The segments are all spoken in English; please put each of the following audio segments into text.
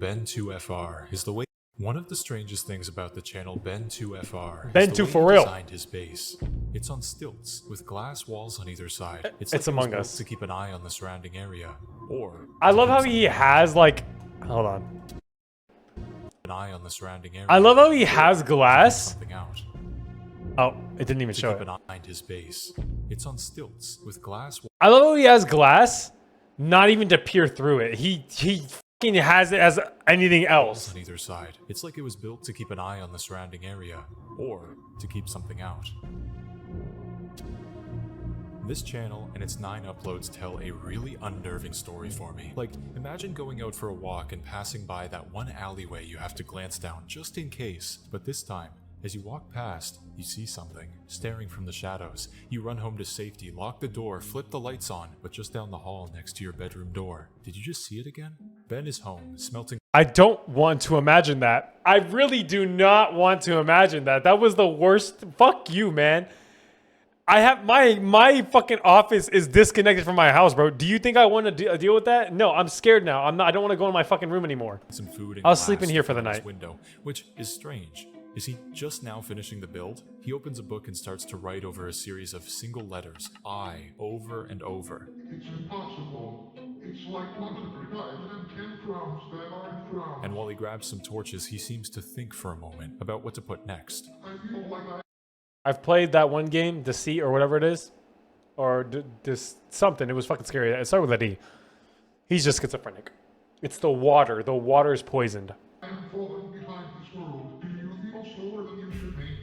Ben2FR is the way. One of the strangest things about the channel Ben2FR Ben is 2 the way for he real. designed his base. It's on stilts with glass walls on either side. It's like Among it was built Us. to keep an eye on the surrounding area, or I to love keep how he has like, hold on. an eye on the surrounding area. I love how he has or to keep glass. something out. Oh, it didn't even To show keep it. an eye on his base. It's on stilts with glass. I love how he has glass, not even to peer through it. He fucking has it as anything else. On either side. It's like it was built to keep an eye on the surrounding area, or to keep something out. This channel and its 9 uploads tell a really unnerving story for me. Like, imagine going out for a walk and passing by that one alleyway you have to glance down just in case. But this time, as you walk past, you see something staring from the shadows. You run home to safety, lock the door, flip the lights on, but just down the hall next to your bedroom door. Did you just see it again? Ben is home, smelting. I don't want to imagine that. I really do not want to imagine that. That was the worst. Fuck you, man. I have my fucking office is disconnected from my house, bro. Do you think I want to deal with that? No, I'm scared now. I'm not. I don't want to go in my fucking room anymore. Some food and I'll sleep in glass here for the from his night. window, which is strange. Is he just now finishing the build? He opens a book and starts to write over a series of single letters, I, over and over. It's impossible. It's like 110 crowns that are in crowns. And while he grabs some torches, he seems to think for a moment about what to put next. I feel like I've played that one game, Deceit or whatever it is, or this something. It was fucking scary. It started with an E. He's just schizophrenic. It's the water. The water is poisoned. I am falling behind this world. Do you feel slower than you should be?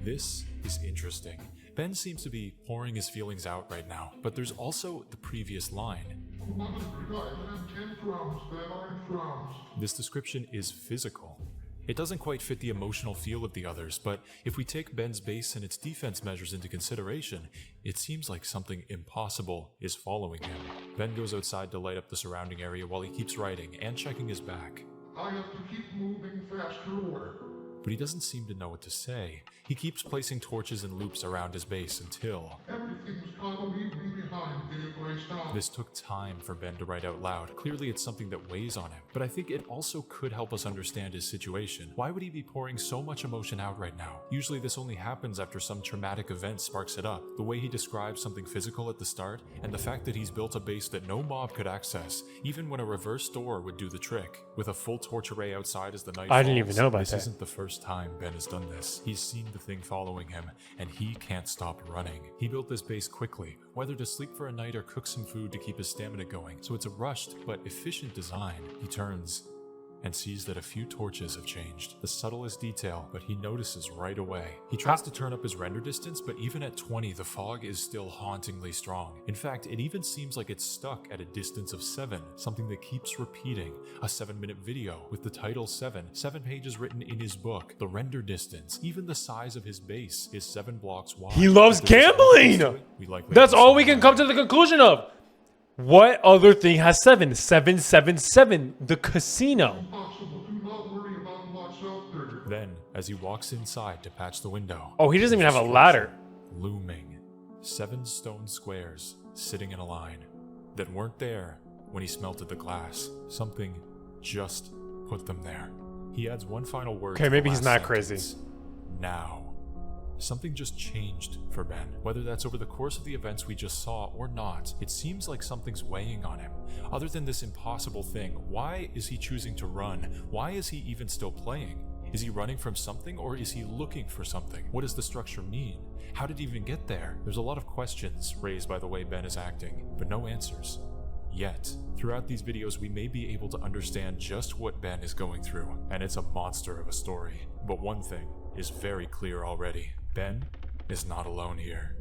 This is interesting. Ben seems to be pouring his feelings out right now, but there's also the previous line. 110 crowns that are in crowns. This description is physical. It doesn't quite fit the emotional feel of the others, but if we take Ben's base and its defense measures into consideration, it seems like something impossible is following him. Ben goes outside to light up the surrounding area while he keeps writing and checking his back. I have to keep moving faster. But he doesn't seem to know what to say. He keeps placing torches and loops around his base until... Everything's gonna leave me behind if I stop. This took time for Ben to write out loud. Clearly it's something that weighs on him, but I think it also could help us understand his situation. Why would he be pouring so much emotion out right now? Usually this only happens after some traumatic event sparks it up. The way he describes something physical at the start, and the fact that he's built a base that no mob could access, even when a reverse door would do the trick. With a full torch array outside as the night falls, didn't even know about this that. isn't the first time Ben has done this. He's seen the thing following him, and he can't stop running. He built this base quickly, whether to sleep for a night or cook some food to keep his stamina going, so it's a rushed but efficient design. He turns and sees that a few torches have changed. The subtlest detail, but he notices right away. He tries to turn up his render distance, but even at 20, the fog is still hauntingly strong. In fact, it even seems like it's stuck at a distance of 7, something that keeps repeating. A 7-minute video with the title 7 pages written in his book. The render distance, even the size of his base, is 7 blocks wide. He loves If there's gambling! anything to it, we likely That's have all seen we can more. come to the conclusion of. What other thing has 7? 777. The casino. Impossible. Do not worry about what's out there. Then, as he walks inside to patch the window, Oh, he doesn't even there's have a structure ladder. Looming. 7 stone squares sitting in a line that weren't there when he smelted the glass. Something just put them there. He adds one final word. Okay, to the maybe he's last not crazy. sentence. Now. Something just changed for Ben. Whether that's over the course of the events we just saw or not, it seems like something's weighing on him. Other than this impossible thing, why is he choosing to run? Why is he even still playing? Is he running from something, or is he looking for something? What does the structure mean? How did he even get there? There's a lot of questions raised by the way Ben is acting, but no answers. Yet, throughout these videos we may be able to understand just what Ben is going through, and it's a monster of a story. But one thing is very clear already. Ben is not alone here.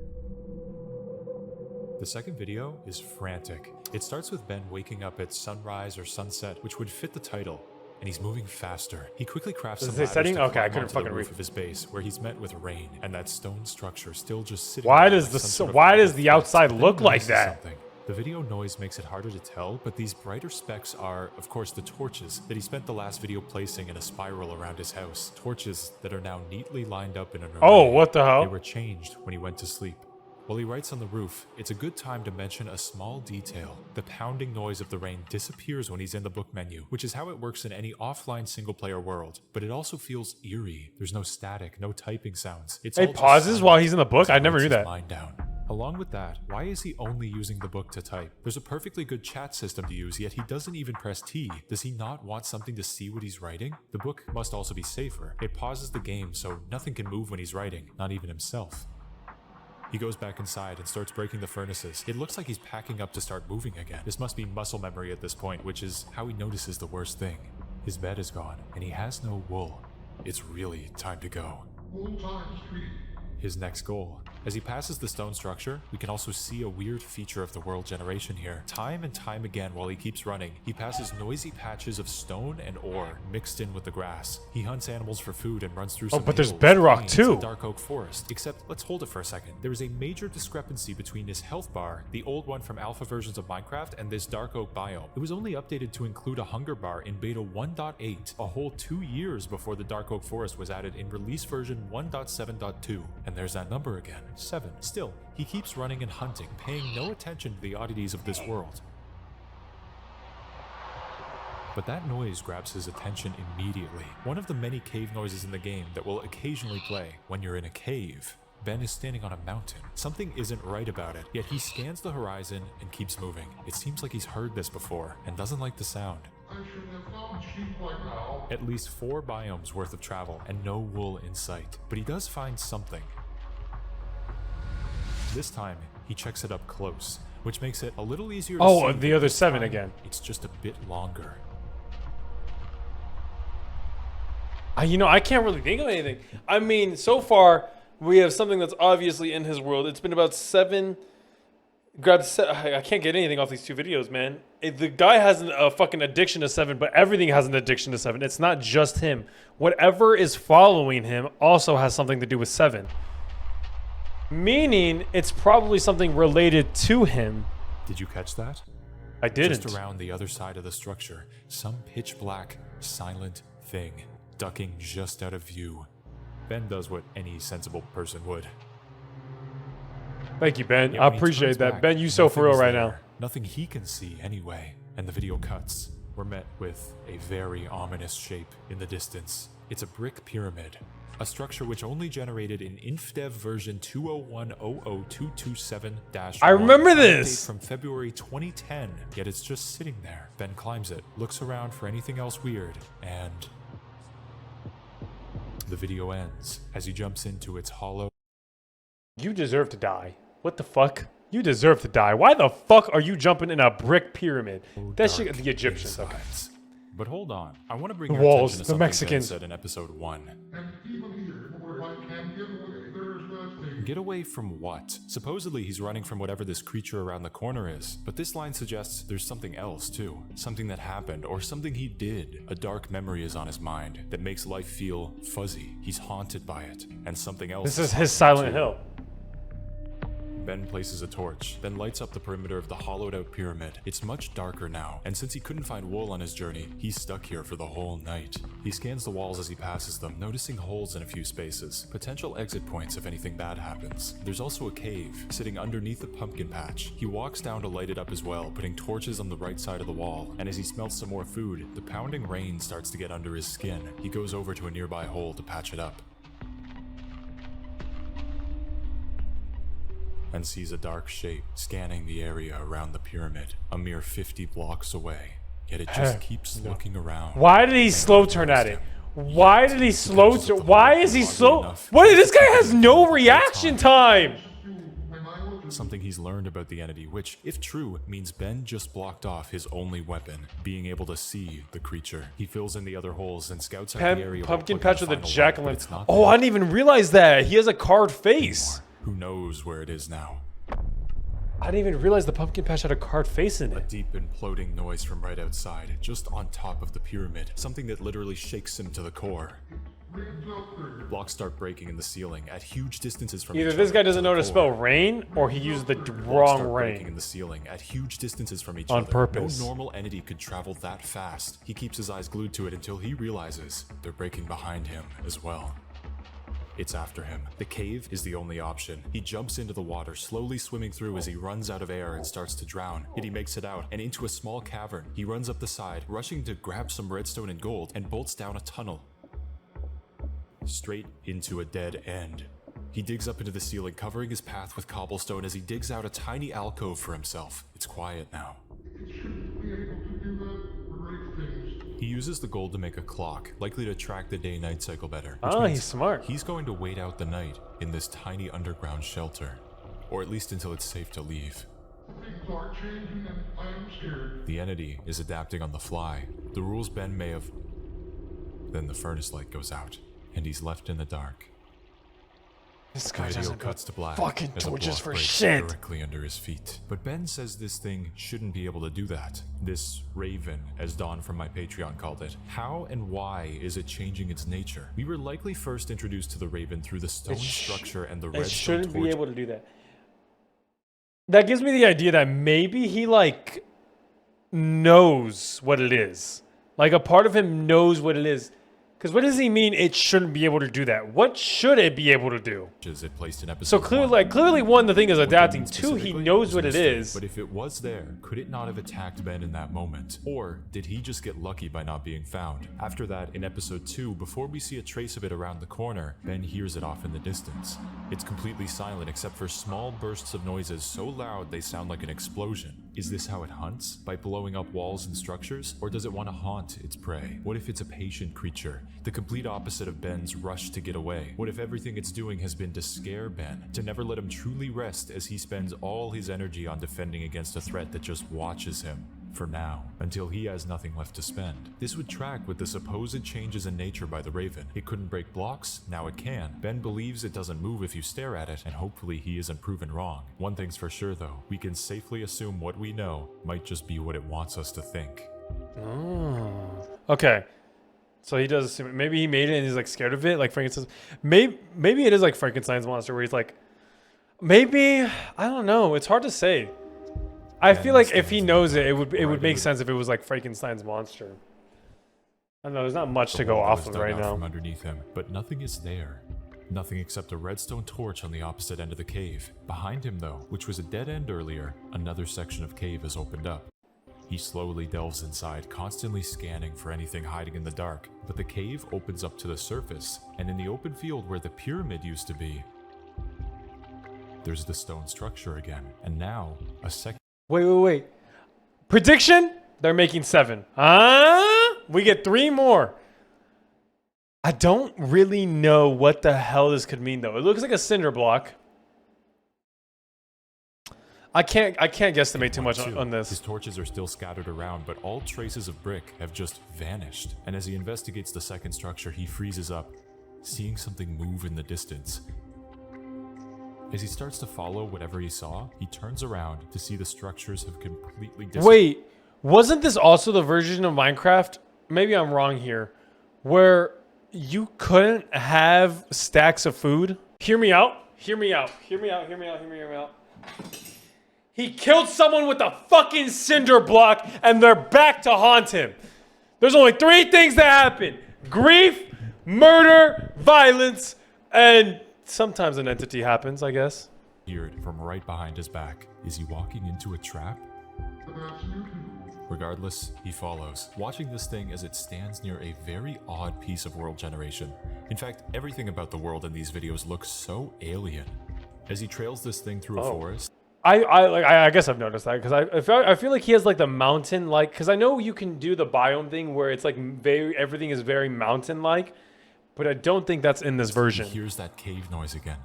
The second video is frantic. It starts with Ben waking up at sunrise or sunset, which would fit the title, and he's moving faster. He quickly crafts Is some this ladders setting? to Okay, I climb couldn't onto fucking the roof read. of his base, where he's met with rain, and that stone structure still just sitting Why there does like the some sort of why does metal the fence. outside Then look he like notices that? something. The video noise makes it harder to tell, but these brighter specks are, of course, the torches that he spent the last video placing in a spiral around his house. Torches that are now neatly lined up in an array. Oh, what the They hell? were changed when he went to sleep. While he writes on the roof, it's a good time to mention a small detail. The pounding noise of the rain disappears when he's in the book menu, which is how it works in any offline single-player world, but it also feels eerie. There's no static, no typing sounds. It's all It just pauses silent while he's in the book? as he I never writes knew his that. mind down. Along with that, why is he only using the book to type? There's a perfectly good chat system to use, yet he doesn't even press T. Does he not want something to see what he's writing? The book must also be safer. It pauses the game so nothing can move when he's writing, not even himself. He goes back inside and starts breaking the furnaces. It looks like he's packing up to start moving again. This must be muscle memory at this point, which is how he notices the worst thing. His bed is gone, and he has no wool. It's really time to go. Full time street. His next goal. As he passes the stone structure, we can also see a weird feature of the world generation here. Time and time again while he keeps running, he passes noisy patches of stone and ore mixed in with the grass. He hunts animals for food and runs through some but there's hills, bedrock plains, too. and dark oak forest. Except, let's hold it for a second. There is a major discrepancy between his health bar, the old one from alpha versions of Minecraft, and this dark oak biome. It was only updated to include a hunger bar in beta 1.8, a whole 2 years before the dark oak forest was added in release version 1.7.2. And there's that number again, 7. Still, he keeps running and hunting, paying no attention to the oddities of this world. But that noise grabs his attention immediately. One of the many cave noises in the game that will occasionally play when you're in a cave. Ben is standing on a mountain. Something isn't right about it, yet he scans the horizon and keeps moving. It seems like he's heard this before and doesn't like the sound. I should have found sheep by now. At least 4 biomes worth of travel and no wool in sight, but he does find something. This time, he checks it up close, which makes it a little easier to see. Oh, the but other this 7 time, again. It's just a bit longer. You know, I can't really think of anything. I mean, so far, we have something that's obviously in his world. It's been about 7... I can't get anything off these 2 videos, man. The guy has a fucking addiction to 7, but everything has an addiction to 7. It's not just him. Whatever is following him also has something to do with 7. Meaning, it's probably something related to him. Did you catch that? I didn't. Just around the other side of the structure, some pitch black, silent thing, ducking just out of view. Ben does what any sensible person would. Thank you, Ben. Yet I when he appreciate turns that. back, Ben, you so for real nothing's right there. now. Nothing he can see anyway. And the video cuts. We're met with a very ominous shape in the distance. It's a brick pyramid. A structure which only generated in InfDev version 201.00227-1. I remember this! From February 2010. Yet it's just sitting there. Ben climbs it, looks around for anything else weird, and the video ends as he jumps into its hollow. You deserve to die. What the fuck? You deserve to die. Why the fuck are you jumping in a brick pyramid? That shit, the Egyptians. Okay. insides. But hold on, I want to bring The your walls, attention to the something Ben Mexicans. said in episode 1. And even here, where I can get away, there's that thing. Get away from what? Supposedly he's running from whatever this creature around the corner is, but this line suggests there's something else too. Something that happened, or something he did. A dark memory is on his mind that makes life feel fuzzy. He's haunted by it, and something else. This is his Silent Hill. Ben places a torch, then lights up the perimeter of the hollowed out pyramid. It's much darker now, and since he couldn't find wool on his journey, he's stuck here for the whole night. He scans the walls as he passes them, noticing holes in a few spaces, potential exit points if anything bad happens. There's also a cave, sitting underneath a pumpkin patch. He walks down to light it up as well, putting torches on the right side of the wall, and as he smells some more food, the pounding rain starts to get under his skin. He goes over to a nearby hole to patch it up, and sees a dark shape scanning the area around the pyramid, a mere 50 blocks away. Yet it just keeps looking around. Why did he slow turn at it? Why did he slow turn? Why is he slow? What? This guy has no reaction time. Something he's learned about the entity, which, if true, means Ben just blocked off his only weapon, being able to see the creature. He fills in the other holes and scouts out the area. Pumpkin patch with a jack-o'-lantern. It's not Oh, there I didn't even realize that. He has a carved face. Who knows where it is now? I didn't even realize the pumpkin patch had a carved face in A it. deep imploding noise from right outside, just on top of the pyramid. Something that literally shakes him to the core. Blocks start breaking in the ceiling at huge distances from Either each this other guy doesn't know how to the spell core. rain, or he used the Blocks wrong start breaking in rain. the ceiling at huge distances from each On other. purpose. No normal entity could travel that fast. He keeps his eyes glued to it until he realizes they're breaking behind him as well. It's after him. The cave is the only option. He jumps into the water, slowly swimming through as he runs out of air and starts to drown. Yet he makes it out and into a small cavern. He runs up the side, rushing to grab some redstone and gold, and bolts down a tunnel. Straight into a dead end. He digs up into the ceiling, covering his path with cobblestone as he digs out a tiny alcove for himself. It's quiet now. It shouldn't be able to do the right things. He uses the gold to make a clock, likely to track the day-night cycle better. Oh, he's smart. He's going to wait out the night in this tiny underground shelter. Or at least until it's safe to leave. Things are changing and I am scared. The entity is adapting on the fly. The rules Ben may have... Then the furnace light goes out, and he's left in the dark. This The guy video doesn't cuts to black fucking as a torches block for breaks shit. directly under his feet. But Ben says this thing shouldn't be able to do that. This raven, as Dawn from my Patreon called it. How and why is it changing its nature? We were likely first introduced to the raven through the stone structure and the It redstone shouldn't be torch. able to do that. That gives me the idea that maybe he like knows what it is. Like a part of him knows what it is. Because what does he mean it shouldn't be able to do that? What should it be able to do? Is it placed in episode So clearly, 1? like clearly, one, the thing is What they adapting. mean Two, he specifically knows was what a it mistake, is. But if it was there, could it not have attacked Ben in that moment? Or did he just get lucky by not being found? After that, in episode 2, before we see a trace of it around the corner, Ben hears it off in the distance. It's completely silent except for small bursts of noises so loud they sound like an explosion. Is this how it hunts? By blowing up walls and structures? Or does it want to haunt its prey? What if it's a patient creature? The complete opposite of Ben's rush to get away. What if everything it's doing has been to scare Ben? To never let him truly rest as he spends all his energy on defending against a threat that just watches him? For now, until he has nothing left to spend. This would track with the supposed changes in nature by the raven. It couldn't break blocks, now it can. Ben believes it doesn't move if you stare at it, and hopefully he isn't proven wrong. One thing's for sure though, we can safely assume what we know might just be what it wants us to think. Oh. Okay. So he does assume it. Maybe he made it and he's like scared of it, like Frankenstein's. Maybe it is like Frankenstein's monster where he's like, maybe, I don't know. It's hard to say. I feel like if he knows it, it would make sense if it was like Frankenstein's monster. I don't know. There's not much to go off of right now. From underneath him, but nothing is there. Nothing except a redstone torch on the opposite end of the cave. Behind him though, which was a dead end earlier, another section of cave has opened up. He slowly delves inside, constantly scanning for anything hiding in the dark, but the cave opens up to the surface, and in the open field where the pyramid used to be, there's the stone structure again, and now a second. Wait. Prediction? They're making 7. We get 3 more. I don't really know what the hell this could mean though. It looks like a cinder block. I can't guesstimate too much on His this. torches are still scattered around, but all traces of brick have just vanished. And as he investigates the second structure, he freezes up, seeing something move in the distance. As he starts to follow whatever he saw, he turns around to see the structures have completely disappeared. Wait, wasn't this also the version of Minecraft? Maybe I'm wrong here. Where you couldn't have stacks of food? Hear me out. He killed someone with a fucking cinder block and they're back to haunt him. There's only 3 things that happen. Grief, murder, violence, and sometimes an entity happens, I guess. From right behind his back. Is he walking into a trap? That's new to me. Regardless, he follows, watching this thing as it stands near a very odd piece of world generation. In fact, everything about the world in these videos looks so alien. As he trails this thing through a forest, I guess I've noticed that because I feel like he has like the mountain like because I know you can do the biome thing where it's like everything is very mountain like, but I don't think that's in this version. he hears that cave noise again.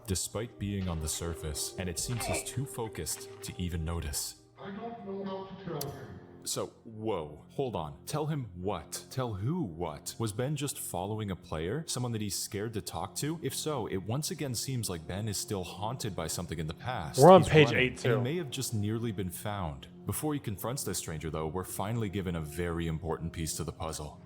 Despite being on the surface, and it seems he's too focused to even notice. I don't know how to tell him. So, whoa, hold on. Tell him what? Tell who what? Was Ben just following a player? Someone that he's scared to talk to? If so, it once again seems like Ben is still haunted by something in the past. We're on He's page running, 8 too. And he may have just nearly been found. Before he confronts this stranger though, we're finally given a very important piece to the puzzle.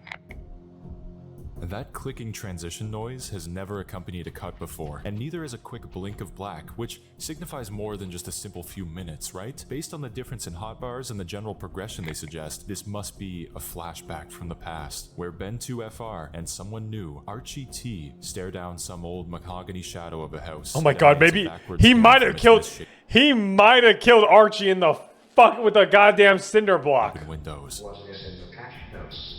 That clicking transition noise has never accompanied a cut before, and neither is a quick blink of black, which signifies more than just a simple few minutes, right? Based on the difference in hotbars and the general progression they suggest, this must be a flashback from the past, where Ben 2FR and someone new, Archie T, stare down some old mahogany shadow of a house. Oh my god, maybe he might have killed Archie in the fuck with a goddamn cinder block. Windows. Was this in the patch notes?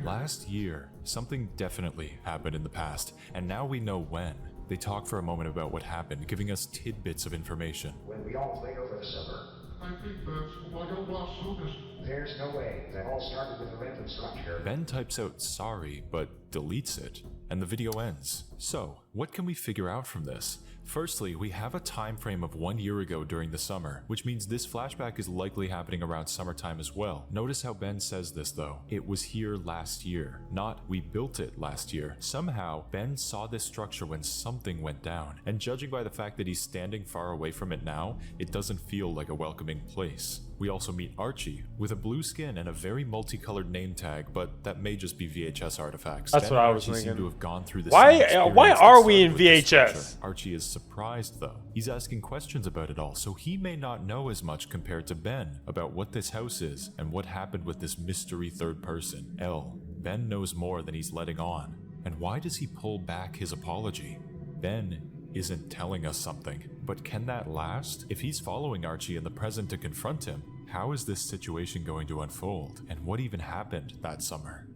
Last year, something definitely happened in the past, and now we know when. They talk for a moment about what happened, giving us tidbits of information. When we all played over the summer. I think that's why I lost focus. There's no way that all started with a random structure. Ben types out sorry, but deletes it, and the video ends. So, what can we figure out from this? Firstly, we have a time frame of 1 year ago during the summer, which means this flashback is likely happening around summertime as well. Notice how Ben says this though. It was here last year, not we built it last year. Somehow, Ben saw this structure when something went down, and judging by the fact that he's standing far away from it now, it doesn't feel like a welcoming place. We also meet Archie, with a blue skin and a very multicolored name tag, but that may just be VHS artifacts. That's Ben what I and was Archie thinking. seem to have gone through the Why same experience are that we in started with this VHS? structure. Archie is surprised though. He's asking questions about it all, so he may not know as much compared to Ben about what this house is and what happened with this mystery third person, L. Ben knows more than he's letting on. And why does he pull back his apology? Ben isn't telling us something, but can that last? If he's following Archie in the present to confront him, how is this situation going to unfold? And what even happened that summer?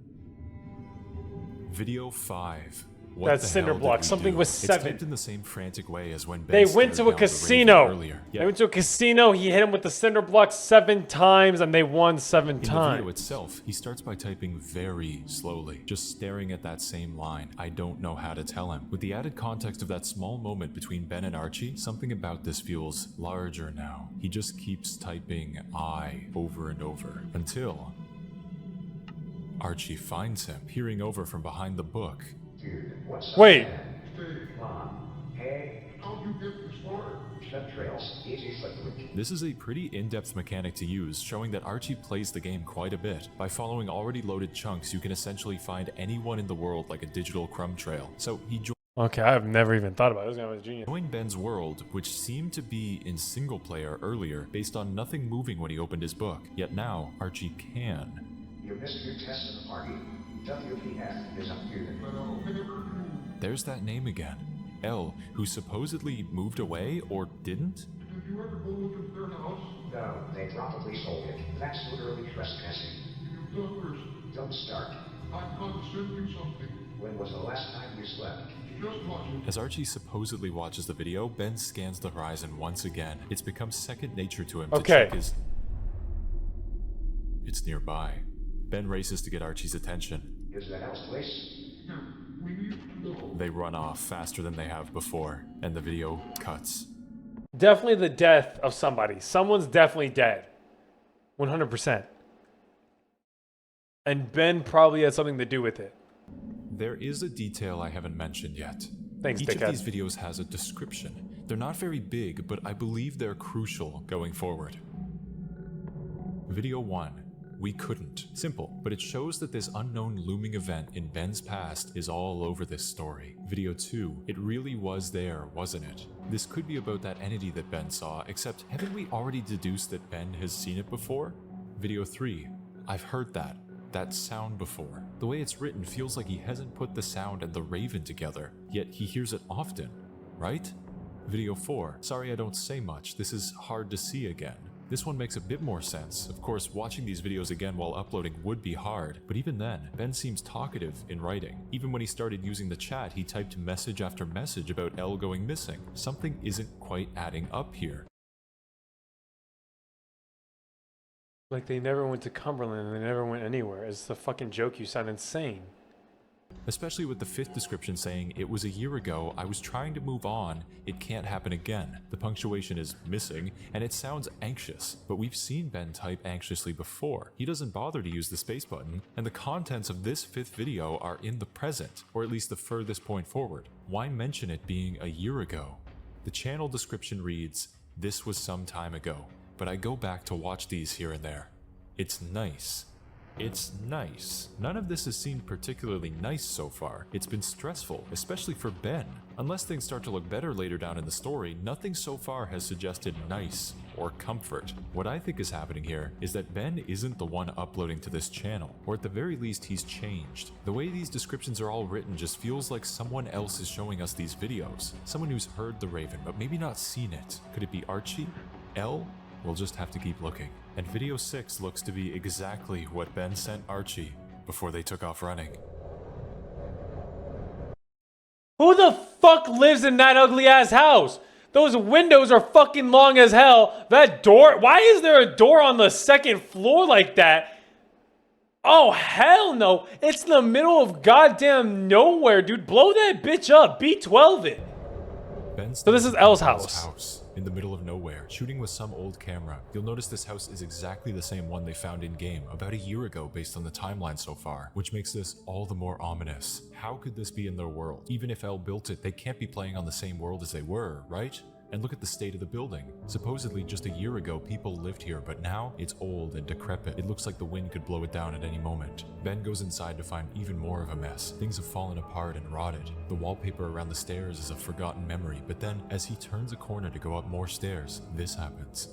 Video 5. What That's the cinder hell did block. we Something do? was It's 7. typed in the same frantic way as when Ben They stared went to a down the raven casino. earlier. They Yeah. went to a casino. He hit him with the cinder block 7 times, and they won 7 In the times. video itself, he starts by typing very slowly, just staring at that same line. I don't know how to tell him. With the added context of that small moment between Ben and Archie, something about this feels larger now. He just keeps typing I over and over until Archie finds him, peering over from behind the book. Dude, what's up? Wait. Man? Mom. Hey. How'd you get this far? Step trails. Easy slippery. This is a pretty in-depth mechanic to use, showing that Archie plays the game quite a bit. By following already loaded chunks, you can essentially find anyone in the world like a digital crumb trail. So he Okay, I've never even thought about it. This guy was a genius. joined Ben's world, which seemed to be in single player earlier, based on nothing moving when he opened his book. Yet now, Archie can. You missed your test in the party. WPF is up here. Well, I never knew. There's that name again. L, who supposedly moved away or didn't? Did you ever go look at their house? No, they probably sold it. That's literally trespassing. You done worse. Don't start. I'm going to send you something. When was the last time you slept? Just watch it. As Archie supposedly watches the video, Ben scans the horizon once again. It's become second nature to him to Okay. check his... It's nearby. Ben races to get Archie's attention. Is the house place? Here, we need to go. They run off faster than they have before, and the video cuts. Definitely the death of somebody. Someone's definitely dead. 100%. And Ben probably had something to do with it. There is a detail I haven't mentioned yet. Thanks, Each dickhead. of these videos has a description. They're not very big, but I believe they're crucial going forward. Video 1. We couldn't. Simple, but it shows that this unknown looming event in Ben's past is all over this story. Video 2. It really was there, wasn't it? This could be about that entity that Ben saw, except haven't we already deduced that Ben has seen it before? Video 3. I've heard that sound before. The way it's written feels like he hasn't put the sound and the raven together, yet he hears it often, right? Video 4. Sorry I don't say much, this is hard to see again. This one makes a bit more sense. Of course, watching these videos again while uploading would be hard, but even then, Ben seems talkative in writing. Even when he started using the chat, he typed message after message about L going missing. Something isn't quite adding up here. Like they never went to Cumberland and they never went anywhere. It's a fucking joke. You sound insane. Especially with the 5th description saying, it was a year ago, I was trying to move on, it can't happen again. The punctuation is missing, and it sounds anxious, but we've seen Ben type anxiously before. He doesn't bother to use the space button, and the contents of this 5th video are in the present, or at least the furthest point forward. Why mention it being a year ago? The channel description reads, this was some time ago, but I go back to watch these here and there. It's nice. It's nice. None of this has seemed particularly nice so far. It's been stressful, especially for Ben. Unless things start to look better later down in the story, nothing so far has suggested nice or comfort. What I think is happening here is that Ben isn't the one uploading to this channel, or at the very least he's changed. The way these descriptions are all written just feels like someone else is showing us these videos. Someone who's heard the Raven, but maybe not seen it. Could it be Archie? Elle? We'll just have to keep looking. And video 6 looks to be exactly what Ben sent Archie before they took off running. Who the fuck lives in that ugly ass house? Those windows are fucking long as hell. That door, why is there a door on the second floor like that? Oh, hell no. It's in the middle of goddamn nowhere, dude. Blow that bitch up. B12 it. So this is Elle's house. In the middle of nowhere, shooting with some old camera. You'll notice this house is exactly the same one they found in-game about a year ago based on the timeline so far, which makes this all the more ominous. How could this be in their world? Even if Elle built it, they can't be playing on the same world as they were, right? And look at the state of the building. Supposedly just a year ago people lived here, but now it's old and decrepit. It looks like the wind could blow it down at any moment. Ben goes inside to find even more of a mess. Things have fallen apart and rotted. The wallpaper around the stairs is a forgotten memory, but then as he turns a corner to go up more stairs, this happens.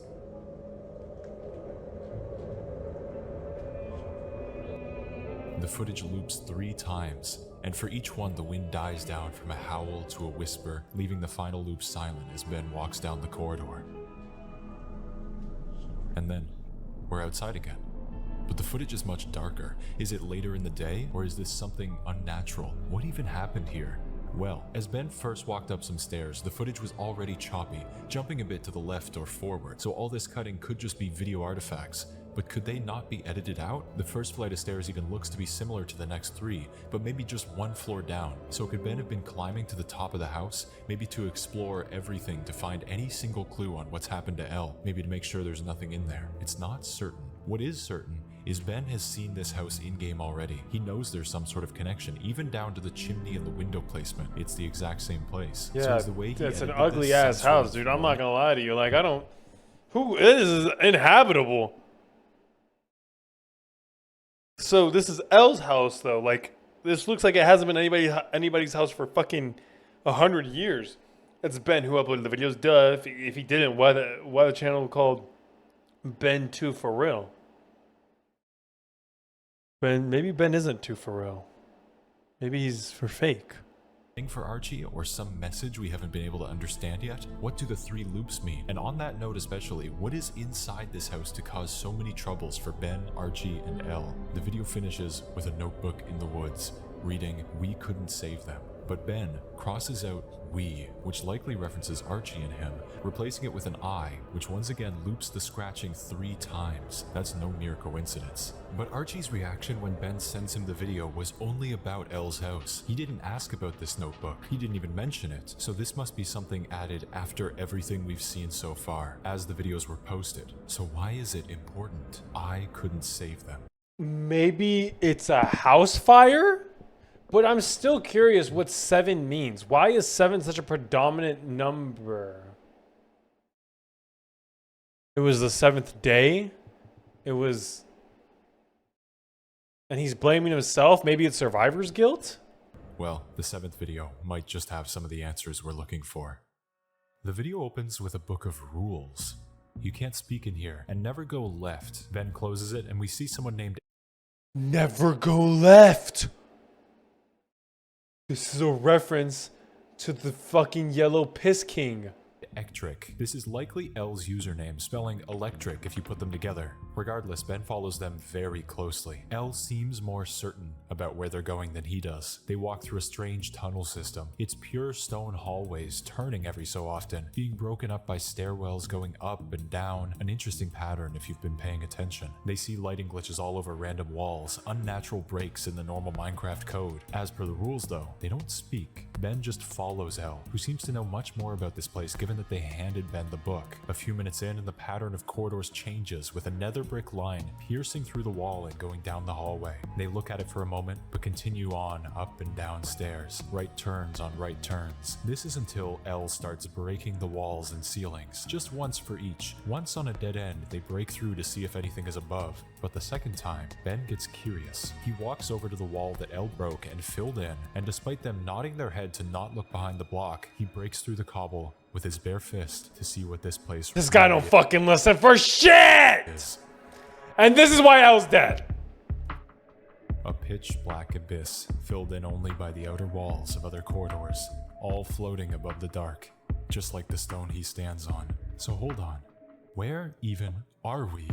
The footage loops 3 times, and for each one the wind dies down from a howl to a whisper, leaving the final loop silent as Ben walks down the corridor. And then, we're outside again. But the footage is much darker. Is it later in the day, or is this something unnatural? What even happened here? Well, as Ben first walked up some stairs, the footage was already choppy, jumping a bit to the left or forward, so all this cutting could just be video artifacts. But could they not be edited out? The first flight of stairs even looks to be similar to the next 3, but maybe just 1 floor down. So could Ben have been climbing to the top of the house, maybe to explore everything to find any single clue on what's happened to Elle, maybe to make sure there's nothing in there? It's not certain. What is certain is Ben has seen this house in-game already. He knows there's some sort of connection, even down to the chimney and the window placement. It's the exact same place. Yeah, so is the way it's an ugly ass house, dude. I'm not gonna lie to you. Like, who is inhabitable? So this is Elle's house, though. Like, this looks like it hasn't been anybody's house for fucking 100 years. It's Ben who uploaded the videos. Duh. If he didn't, why the channel called Ben 2 for real? Maybe Ben isn't 2 for real. Maybe he's for fake. For Archie, or some message we haven't been able to understand yet? What do the 3 loops mean? And on that note especially, what is inside this house to cause so many troubles for Ben, Archie, and Elle? The video finishes with a notebook in the woods, reading, "We couldn't save them." But Ben crosses out "we," which likely references Archie and him, replacing it with an "I," which once again loops the scratching 3 times. That's no mere coincidence. But Archie's reaction when Ben sends him the video was only about Elle's house. He didn't ask about this notebook. He didn't even mention it. So this must be something added after everything we've seen so far, as the videos were posted. So why is it important? I couldn't save them. Maybe it's a house fire? But I'm still curious what 7 means. Why is 7 such a predominant number? It was the 7th day? It was... And he's blaming himself? Maybe it's survivor's guilt? Well, the 7th video might just have some of the answers we're looking for. The video opens with a book of rules. You can't speak in here, and never go left. Ben closes it, and we see someone named... Never go left! This is a reference to the fucking yellow piss king. Ectric. This is likely Elle's username, spelling electric if you put them together. Regardless, Ben follows them very closely. Elle seems more certain about where they're going than he does. They walk through a strange tunnel system. It's pure stone hallways, turning every so often, being broken up by stairwells going up and down. An interesting pattern if you've been paying attention. They see lighting glitches all over random walls, unnatural breaks in the normal Minecraft code. As per the rules though, they don't speak. Ben just follows Elle, who seems to know much more about this place given that they handed Ben the book. A few minutes in and the pattern of corridors changes, with another another brick line piercing through the wall and going down the hallway. They look at it for a moment, but continue on up and down stairs, right turns on right turns. This is until Elle starts breaking the walls and ceilings, just once for each. Once on a dead end, they break through to see if anything is above, but the second time, Ben gets curious. He walks over to the wall that Elle broke and filled in, and despite them nodding their head to not look behind the block, he breaks through the cobble with his bare fist to see what this place This guy don't fucking listen for shit! is. And this is why Elle's dead. A pitch black abyss, filled in only by the outer walls of other corridors, all floating above the dark, just like the stone he stands on. So hold on, where even are we?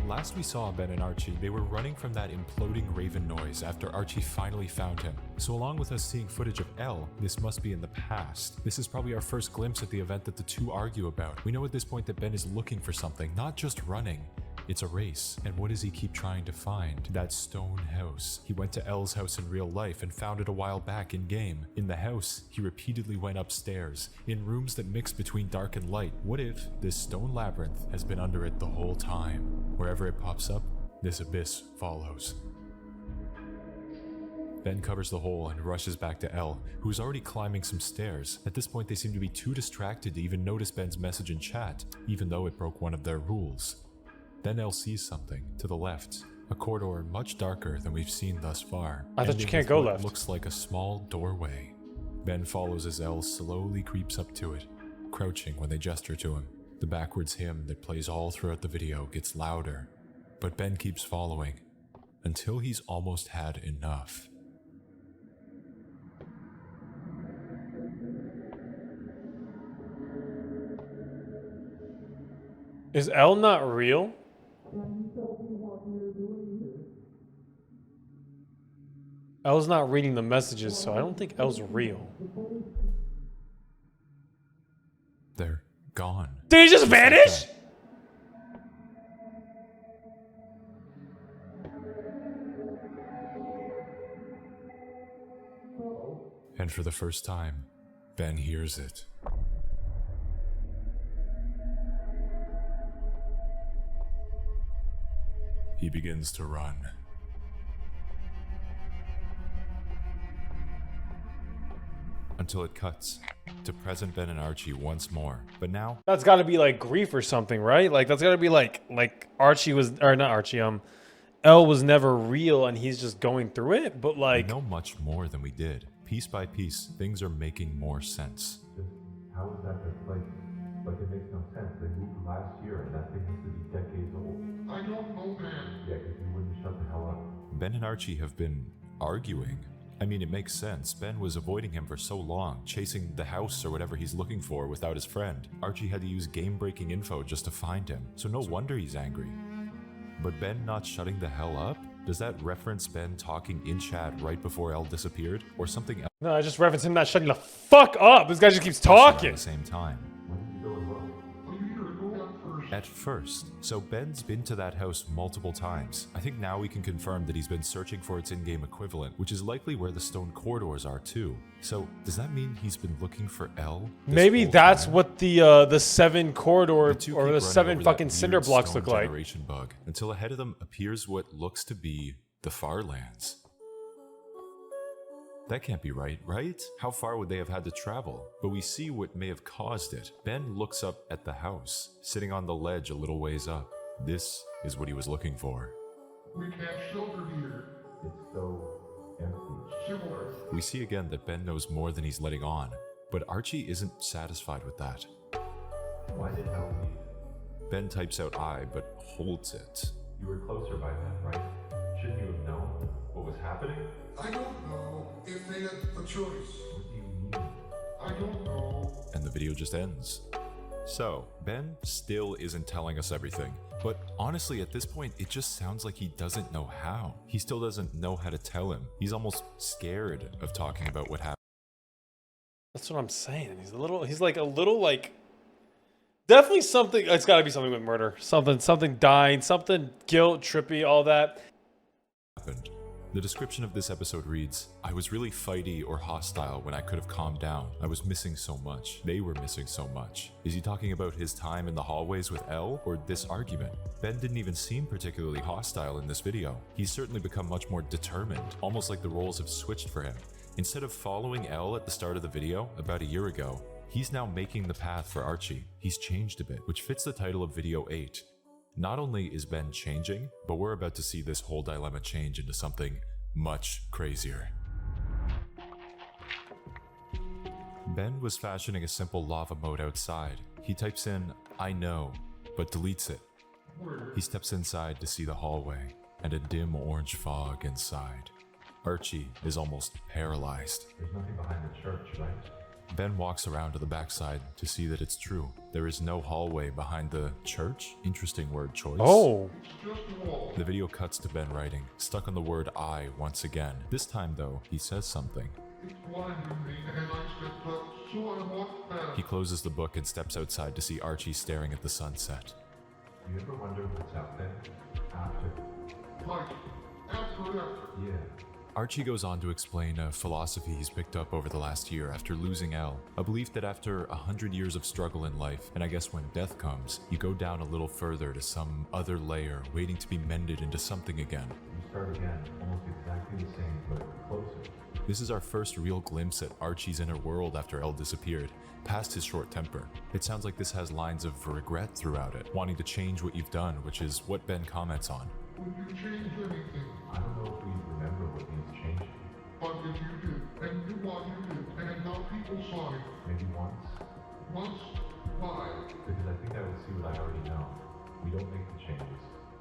Last we saw Ben and Archie, they were running from that imploding raven noise after Archie finally found him. So along with us seeing footage of Elle, this must be in the past. This is probably our first glimpse at the event that the two argue about. We know at this point that Ben is looking for something, not just running. It's a race. And what does he keep trying to find? That stone house. He went to Elle's house in real life and found it a while back in game. In the house, he repeatedly went upstairs, in rooms that mix between dark and light. What if this stone labyrinth has been under it the whole time? Wherever it pops up, this abyss follows. Ben covers the hole and rushes back to Elle, who's already climbing some stairs. At this point, they seem to be too distracted to even notice Ben's message in chat, even though it broke one of their rules. Then Elle sees something to the left, a corridor much darker than we've seen thus far. I thought you can't go left. Looks like a small doorway. Ben follows as Elle slowly creeps up to it, crouching when they gesture to him. The backwards hymn that plays all throughout the video gets louder, but Ben keeps following until he's almost had enough. Is Elle not real? Elle's not reading the messages, so I don't think Elle's real. They're gone. Did he just vanish? And for the first time, Ben hears it. He begins to run. Until it cuts to present Ben and Archie once more. But now, That's gotta be like grief or something, right? Like that's gotta be like Archie was, or not Archie, Elle was never real and he's just going through it, but we like, know much more than we did. Piece by piece, things are making more sense. How is that their place? Like, it makes no sense. They moved last year, and that thing has to be decades old. I don't know, man. Yeah, because you wouldn't shut the hell up. Ben and Archie have been arguing. I mean, it makes sense. Ben was avoiding him for so long, chasing the house or whatever he's looking for without his friend. Archie had to use game-breaking info just to find him, so no wonder he's angry. But Ben not shutting the hell up? Does that reference Ben talking in chat right before Elle disappeared? Or something else no, I just referenced him not shutting the fuck up. This guy just keeps at talking. the same time? When did you go alone? Well, you should go up first. At first. So Ben's been to that house multiple times. I think now we can confirm that he's been searching for its in-game equivalent, which is likely where the stone corridors are too. So does that mean he's been looking for Elle? this Maybe whole that's time? what the 7 corridor The two or keep the running 7 over fucking that cinder weird blocks stone look like. generation bug until ahead of them appears what looks to be the Farlands. That can't be right, right? How far would they have had to travel? But we see what may have caused it. Ben looks up at the house, sitting on the ledge a little ways up. This is what he was looking for. We can't shelter here. It's so empty. Similar. We see again that Ben knows more than he's letting on, but Archie isn't satisfied with that. Why did Elle leave? Ben types out I, but holds it. You were closer by then, right? Shouldn't you have known what was happening? I don't know if they had a choice. What do you mean? I don't know. And the video just ends. So, Ben still isn't telling us everything, but honestly at this point it just sounds like he doesn't know how. He still doesn't know how to tell him. He's almost scared of talking about what happened. That's what I'm saying. He's like a little like, definitely something, it's gotta be something with murder. Something dying, something guilt, trippy, all that. The description of this episode reads, I was really fighty or hostile when I could have calmed down. I was missing so much. They were missing so much. Is he talking about his time in the hallways with Elle or this argument? Ben didn't even seem particularly hostile in this video. He's certainly become much more determined, almost like the roles have switched for him. Instead of following Elle at the start of the video, about a year ago, he's now making the path for Archie. He's changed a bit, which fits the title of video 8. Not only is Ben changing, but we're about to see this whole dilemma change into something much crazier. Ben was fashioning a simple lava moat outside. He types in, I know, but deletes it. He steps inside to see the hallway and a dim orange fog inside. Archie is almost paralyzed. There's nothing behind the church, right? Ben walks around to the backside to see that it's true. There is no hallway behind the church. Interesting word choice. Oh. The video cuts to Ben writing, stuck on the word I once again. This time though, he says something. It's blinding me, and I stepped up, so I walked past. He closes the book and steps outside to see Archie staring at the sunset. Do you ever wonder what's out there? After? Like, after. Yeah. Archie goes on to explain a philosophy he's picked up over the last year after losing Elle, a belief that after 100 years of struggle in life, and I guess when death comes, you go down a little further to some other layer waiting to be mended into something again. You start again, almost exactly the same, but closer. This is our first real glimpse at Archie's inner world after Elle disappeared, past his short temper. It sounds like this has lines of regret throughout it, wanting to change what you've done, which is what Ben comments on. Would you change anything? I don't know if we remember what needs changing. But if you did, and you what you did, and how people saw it, Maybe once? once, why? Because I think I would see what I already know. We don't make the changes.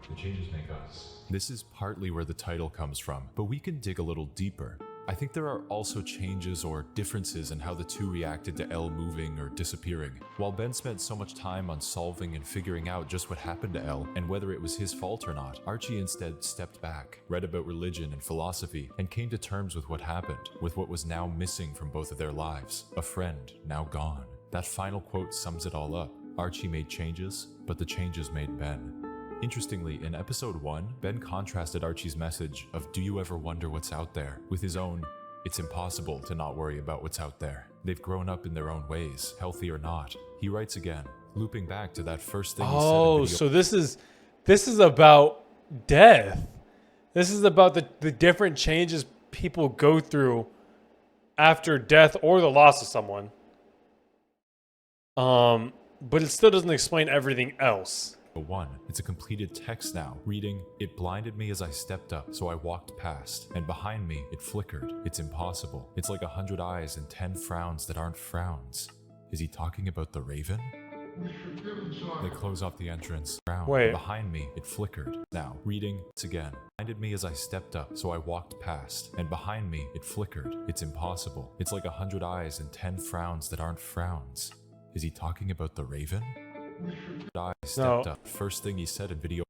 The changes make us. This is partly where the title comes from, but we can dig a little deeper. I think there are also changes or differences in how the two reacted to Elle moving or disappearing. While Ben spent so much time on solving and figuring out just what happened to Elle and whether it was his fault or not, Archie instead stepped back, read about religion and philosophy, and came to terms with what happened, with what was now missing from both of their lives. A friend, now gone. That final quote sums it all up. Archie made changes, but the changes made Ben. Interestingly, in episode 1, Ben contrasted Archie's message of "Do you ever wonder what's out there?" with his own "It's impossible to not worry about what's out there." They've grown up in their own ways, healthy or not. He writes again, looping back to that first thing he said in Oh, video. so this is about death. This is about the different changes people go through after death or the loss of someone. But it still doesn't explain everything else. 1. It's a completed text now, reading, "It blinded me as I stepped up, so I walked past, and behind me it flickered. It's impossible. It's like 100 eyes and 10 frowns that aren't frowns." Is he talking about the raven? We should get inside. They close off the entrance. Frown. Wait. Behind me it flickered. Now, reading, it's again. "Blinded me as I stepped up, so I walked past, and behind me it flickered. It's impossible. It's like 100 eyes and 10 frowns that aren't frowns." Is he talking about the raven? I stepped up. First thing he said in video.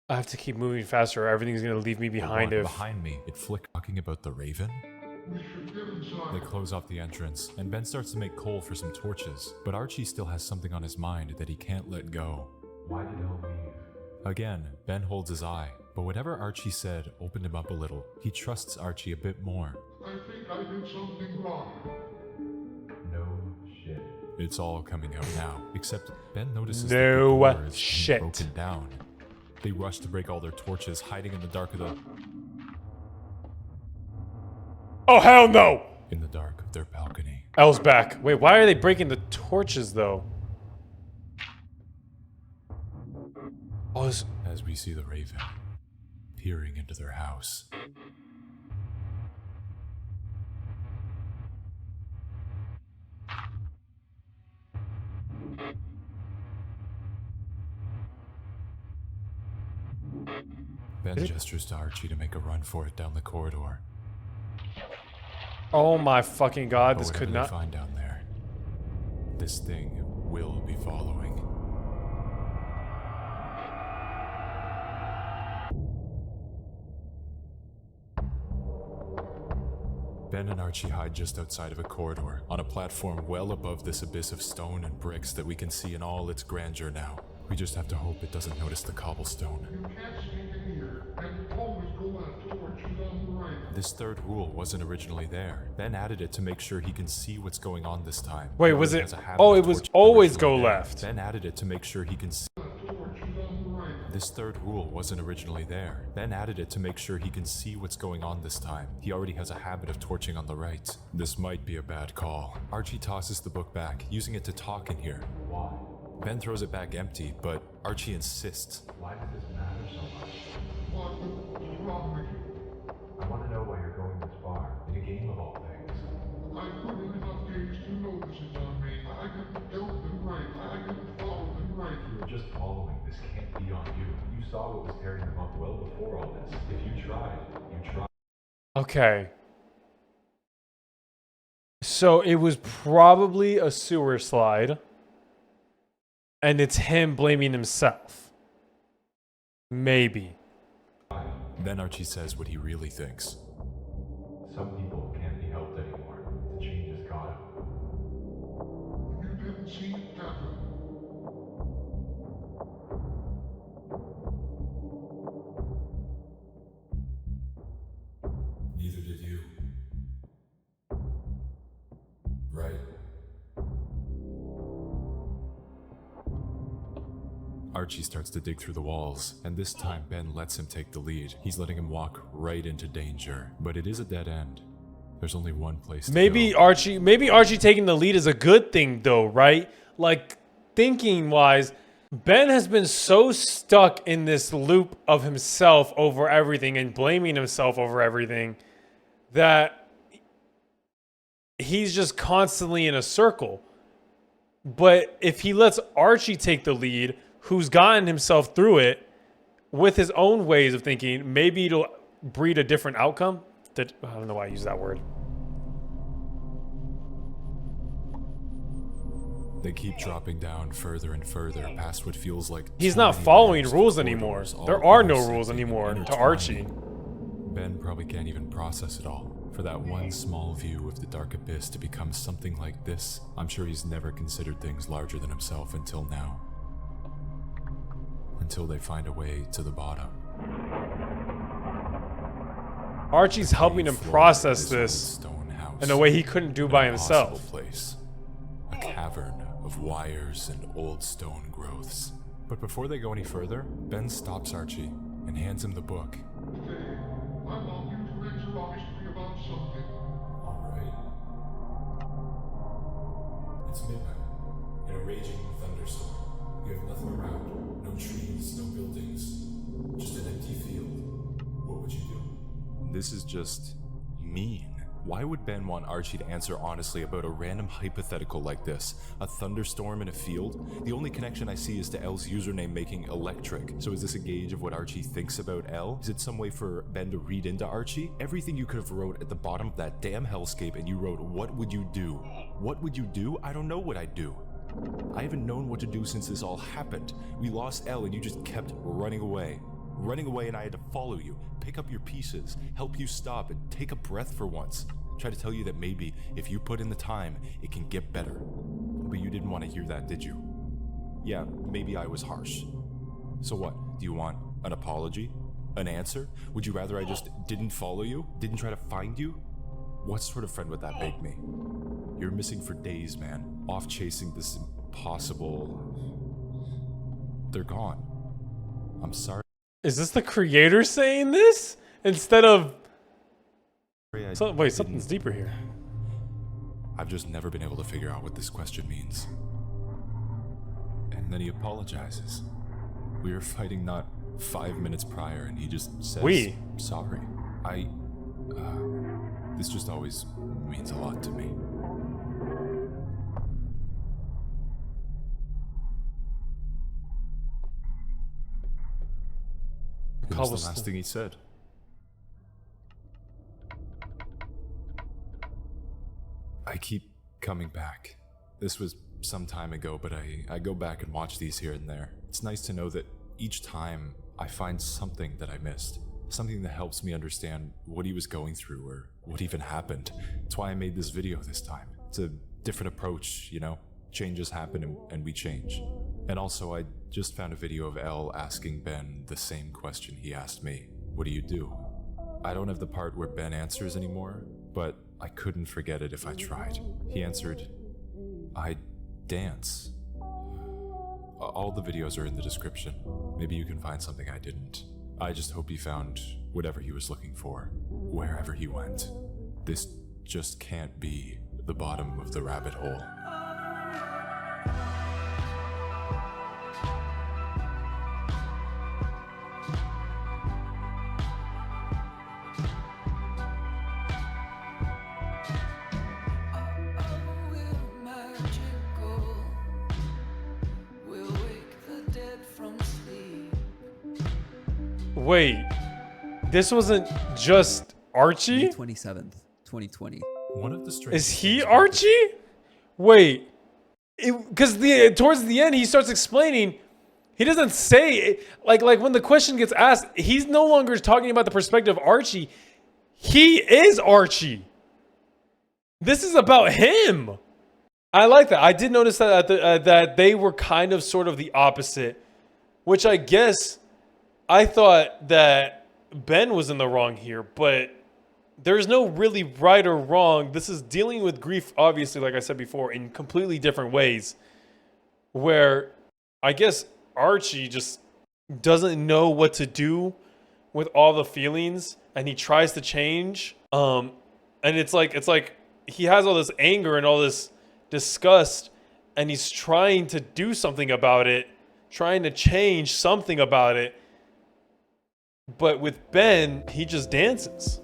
I have to keep moving faster or everything's going to leave me behind if... Behind me, it flicked. Talking about the raven? We should get inside. They close off the entrance, and Ben starts to make coal for some torches, but Archie still has something on his mind that he can't let go. Why did Elle leave? Again, Ben holds his eye, but whatever Archie said opened him up a little. He trusts Archie a bit more. I think I did something wrong. No shit. It's all coming out now, except Ben notices No that the door is shit. broken down. They rush to break all their torches, hiding in the dark of Oh, hell no! their balcony. Elle's back. Wait, why are they breaking the torches, though? Oh, As we see the raven peering into their house. Ben gestures to Archie to make a run for it down the corridor. oh my fucking god, But this whatever could they not... find down there, this thing will be following. Ben and Archie hide just outside of a corridor, on a platform well above this abyss of stone and bricks that we can see in all its grandeur now. We just have to hope it doesn't notice the cobblestone. You can't sneak in here, and always This third rule wasn't originally there. Ben added it to make sure he can see what's going on this time. Wait, He was already it? has a habit Oh, of it was torching always originally go there. left. Ben added it to make sure he can see. Torch is on the right. This third rule wasn't originally there. Ben added it to make sure he can see what's going on this time. He already has a habit of torching on the right. This might be a bad call. Archie tosses the book back, using it to talk in here. Why? Ben throws it back empty, but Archie insists. Why does this matter so much? What's wrong with you? I want to know why you're going this far, in a game of all things. I've put in enough games to know this is on me. I can help them right. I can follow them right. You were just following. This can't be on you. You saw what was tearing them up well before all this. If you tried, you tried. Okay. So it was probably a sewer slide. And it's him blaming himself. Maybe. Then Archie says what he really thinks. Some people can't be helped anymore. The change has got them. You didn't see it happen. Neither did you. Right. Archie starts to dig through the walls, and this time Ben lets him take the lead. He's letting him walk right into danger, but it is a dead end. There's only one place to Maybe go. Archie taking the lead is a good thing though, right? Like thinking wise, Ben has been so stuck in this loop of himself over everything and blaming himself over everything that he's just constantly in a circle. But if he lets Archie take the lead, who's gotten himself through it with his own ways of thinking, maybe it'll breed a different outcome. I don't know why I use that word. They keep dropping down further and further past what feels like He's too not many following layers of rules anymore. corridors, all There are no intersecting rules and anymore to intertwining. Archie. Ben probably can't even process it all. For that one small view of the dark abyss to become something like this, I'm sure he's never considered things larger than himself until now. Until they find a way to the bottom. Archie's helping him Floor process is this stone house. in a way he couldn't do by An impossible himself. Place. A cavern of wires and old stone growths. But before they go any further, Ben stops Archie and hands him the book. Okay, I want you to answer honestly about something. Alright. It's midnight, in a raging thunderstorm. We have nothing around. No trees, no buildings. Just an empty field. What would you do? This is just mean. Why would Ben want Archie to answer honestly about a random hypothetical like this? A thunderstorm in a field? The only connection I see is to L's username making electric. So is this a gauge of what Archie thinks about L? Is it some way for Ben to read into Archie? Everything you could have wrote at the bottom of that damn hellscape and you wrote, what would you do? What would you do? I don't know what I'd do. I haven't known what to do since this all happened. We lost L and you just kept running away. Running away and I had to follow you, pick up your pieces, help you stop and take a breath for once. Try to tell you that maybe if you put in the time, it can get better. But you didn't want to hear that, did you? Yeah, maybe I was harsh. So what? Do you want an apology? An answer? Would you rather I just didn't follow you? Didn't try to find you? What sort of friend would that make me? You're missing for days, man. Off chasing this impossible... They're gone. I'm sorry. Is this the creator saying this? Instead of... I Wait, didn't- something's deeper here. I've just never been able to figure out what this question means. And then he apologizes. We were fighting not 5 minutes prior, and he just says, We? sorry. This just always means a lot to me. It was the last thing he said. I keep coming back. This was some time ago, but I go back and watch these here and there. It's nice to know that each time I find something that I missed. Something that helps me understand what he was going through or what even happened. That's why I made this video this time. It's a different approach, you know? Changes happen and we change. And also, I just found a video of L asking Ben the same question he asked me. What do you do? I don't have the part where Ben answers anymore, but I couldn't forget it if I tried. He answered, I dance. All the videos are in the description. Maybe you can find something I didn't. I just hope he found whatever he was looking for, wherever he went. This just can't be the bottom of the rabbit hole. Wait, this wasn't just Archie? May 27th, 2020. One of the strangest Is he things about Archie? Wait, because towards the end he starts explaining. He doesn't say like when the question gets asked, he's no longer talking about the perspective of Archie. He is Archie. This is about him. I like that. I did notice that that they were kind of sort of the opposite, which I guess I thought that Ben was in the wrong here, but there's no really right or wrong. This is dealing with grief, obviously, like I said before, in completely different ways, where I guess Archie just doesn't know what to do with all the feelings, and he tries to change. And it's like he has all this anger and all this disgust, and he's trying to do something about it, trying to change something about it. But with Ben, he just dances.